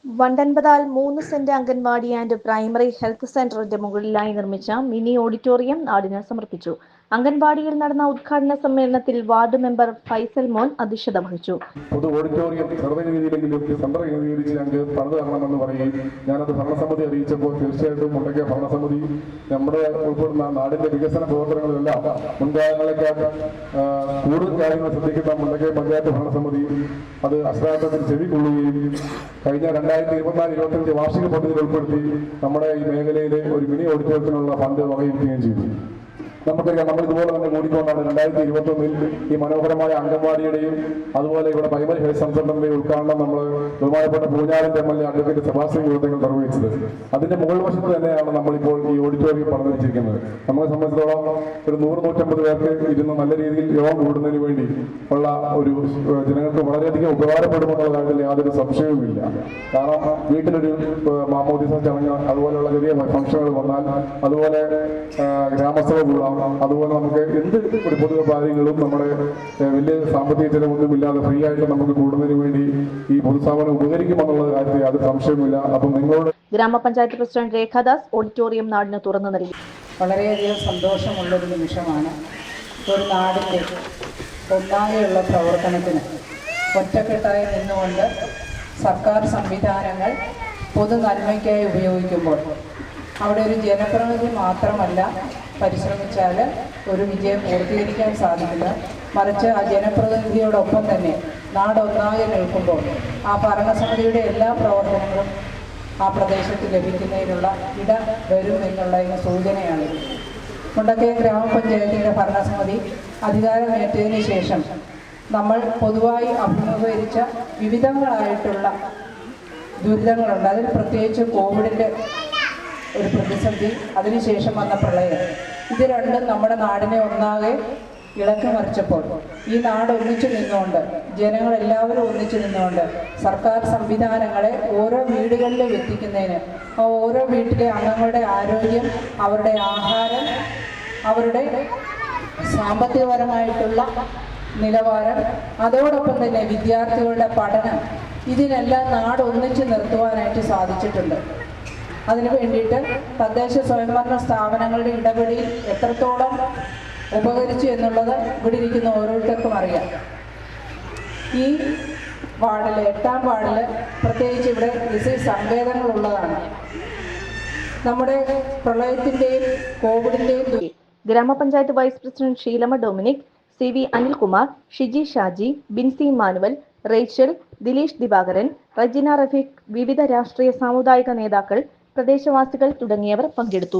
Vandanpathal 3 saint anganwadi and primary health സെന്ററിന്റെ മുകളിലായി നിർമ്മിച്ച മിനി ഓഡിറ്റോറിയം നാടിന് സമർപ്പിച്ചു. അംഗൻവാടിയിൽ നടന്ന ഉദ്ഘാടന സമ്മേളനത്തിൽ വാർഡ് മെമ്പർ ഫൈസൽ മോൻ അധ്യക്ഷത വഹിച്ചു. പൊതു ഓഡിറ്റോറിയം സർവേ രീതിയിലെങ്കിലും സെന്റർ കേന്ദ്രീകരിച്ച് ഞങ്ങൾക്ക് പണിത് തരണമെന്ന് പറയുകയും ഞാനത് ഭരണസമിതി അറിയിച്ചപ്പോൾ തീർച്ചയായിട്ടും മുണ്ടക്കയ ഭരണസമിതി നമ്മുടെ ഉൾപ്പെടുന്ന നാടിന്റെ വികസന പ്രവർത്തനങ്ങളിലെല്ലാം മുൻകാലങ്ങളെക്കാൾ കൂടുതൽ കാര്യങ്ങൾ ശ്രദ്ധിക്കുന്ന മുണ്ടക്കയ പഞ്ചായത്ത് ഭരണസമിതി അത് അശ്രാന്തത്തിൽ ചെവിക്കൊള്ളുകയും കഴിഞ്ഞ 2024-25 വാർഷിക പദ്ധതിയിൽ ഉൾപ്പെടുത്തി നമ്മുടെ ഈ മേഖലയിലെ ഒരു മിനി ഓഡിറ്റോറിയത്തിനുള്ള ഫണ്ട് വകയിരുത്തുകയും ചെയ്തു. നമുക്കറിയാം, നമ്മൾ ഇതുപോലെ തന്നെ കൂടിക്കൊണ്ടാണ് 2021 ഈ മനോഹരമായ അംഗൻവാടിയുടെയും അതുപോലെ ഇവിടെ പ്രൈമറി ഹെൽത്ത് സെന്ററിന്റെയും ഉദ്ഘാടനം നമ്മൾ ബഹുമാനപ്പെട്ട പൂഞ്ഞാറിന്റെ MLA അഡ്വക്കേറ്റ് സെബാസ്റ്റ്യൻ കുറുത്തങ്ങൾ നിർവഹിച്ചത്. അതിന്റെ മുകൾ വശത്ത് തന്നെയാണ് നമ്മളിപ്പോൾ ഈ ഓഡിറ്റോറിയം പണിതിരിച്ചിരിക്കുന്നത്. നമ്മളെ സംബന്ധിച്ചിടത്തോളം ഒരു 100-150 പേർക്ക് ഇരുന്ന് നല്ല രീതിയിൽ യോഗം കൂടുന്നതിന് വേണ്ടി ഉള്ള ഒരു ജനങ്ങൾക്ക് വളരെയധികം ഉപകാരപ്പെടുമെന്നുള്ള കാര്യത്തിൽ യാതൊരു സംശയവുമില്ല. കാരണം വീട്ടിലൊരു മാമോദിസ ചടങ്ങ് അതുപോലെയുള്ള ചെറിയ ഫംഗ്ഷനുകൾ വന്നാൽ, അതുപോലെ ഗ്രാമസഭ കൂടാം, അതുപോലെ നമുക്ക് എന്ത് ഒരു പൊതു കാര്യങ്ങളും നമ്മുടെ വലിയ സാമ്പത്തിക ചെലവൊന്നുമില്ലാതെ ഫ്രീ ആയിട്ട് നമുക്ക് കൂടുന്നതിന് വേണ്ടി ഈ പൊതുസ്ഥാപനം ഉപകരിക്കുമെന്നുള്ള കാര്യത്തിൽ യാതൊരു സംശയമില്ല. അപ്പം നിങ്ങളോട് ഗ്രാമപഞ്ചായത്ത് പ്രസിഡന്റ് രേഖാദാസ് ഓഡിറ്റോറിയം നാടിന് തുറന്നു നൽകി. വളരെയധികം സന്തോഷമുള്ളൊരു നിമിഷമാണ്. ഒരു നാടിൻ്റെ ഒന്നാകെയുള്ള പ്രവർത്തനത്തിന് ഒറ്റക്കെട്ടായി നിന്നുകൊണ്ട് സർക്കാർ സംവിധാനങ്ങൾ പൊതു നന്മയ്ക്കായി ഉപയോഗിക്കുമ്പോൾ അവിടെ ഒരു ജനപ്രതിനിധി മാത്രമല്ല പരിശ്രമിച്ചാൽ ഒരു വിജയം പൂർത്തീകരിക്കാൻ സാധിക്കില്ല. മറിച്ച് ആ ജനപ്രതിനിധിയോടൊപ്പം തന്നെ നാടൊന്നാകെ നിൽക്കുമ്പോൾ ആ ഭരണസമിതിയുടെ എല്ലാ പ്രവർത്തനങ്ങളും ആ പ്രദേശത്ത് ലഭിക്കുന്നതിനുള്ള ഇടം വരും എന്നുള്ളതിന് സൂചനയാണ്. മുണ്ടക്കയ ഗ്രാമപഞ്ചായത്തിൻ്റെ ഭരണസമിതി അധികാരമേറ്റതിന് ശേഷം നമ്മൾ പൊതുവായി അഭിമുഖീകരിച്ച വിവിധങ്ങളായിട്ടുള്ള ദുരിതങ്ങളുണ്ട്. അതിൽ പ്രത്യേകിച്ച് കോവിഡിൻ്റെ ഒരു പ്രതിസന്ധി, അതിനുശേഷം വന്ന പ്രളയം, ഇത് രണ്ടും നമ്മുടെ നാടിനെ ഒന്നാകെ ഇളക്കി മറിച്ചപ്പോൾ ഈ നാട് ഒന്നിച്ചു നിന്നുകൊണ്ട്, ജനങ്ങളെല്ലാവരും ഒന്നിച്ചു നിന്നുകൊണ്ട് സർക്കാർ സംവിധാനങ്ങളെ ഓരോ വീടുകളിലും എത്തിക്കുന്നതിന്, ആ ഓരോ വീട്ടിലെ അംഗങ്ങളുടെ ആരോഗ്യം, അവരുടെ ആഹാരം, അവരുടെ സാമ്പത്തികപരമായിട്ടുള്ള നിലവാരം, അതോടൊപ്പം തന്നെ വിദ്യാർത്ഥികളുടെ പഠനം, ഇതിനെല്ലാം നാട് ഒന്നിച്ചു നിർത്തുവാനായിട്ട് സാധിച്ചിട്ടുണ്ട്. അതിനു വേണ്ടിയിട്ട് തദ്ദേശ സ്വയംഭരണ സ്ഥാപനങ്ങളുടെ ഇടപെടൽ എത്രത്തോളം ഉപകരിച്ചു എന്നുള്ളത് ഇവിടെ ഇരിക്കുന്ന ഓരോരുത്തർക്കും അറിയാം. ഈ വാർഡിൽ 8ാം വാർഡിൽ പ്രത്യേകിച്ച് ഇവിടെ ഡിസീസ് സങ്കേതങ്ങളുള്ളതാണ്. നമ്മുടെ പ്രളയത്തിൻ്റെയും കോവിഡിൻ്റെയും ഗ്രാമപഞ്ചായത്ത് vice president Sheelamma Dominic, CV Anilkumar, Shiji Shaji, Binsy Manuel, Rachel, Dileesh Divakaran, Rajina Rafeeq, വിവിധ രാഷ്ട്രീയ സാമുദായിക നേതാക്കൾ, പ്രദേശവാസികൾ തുടങ്ങിയവർ പങ്കെടുത്തു.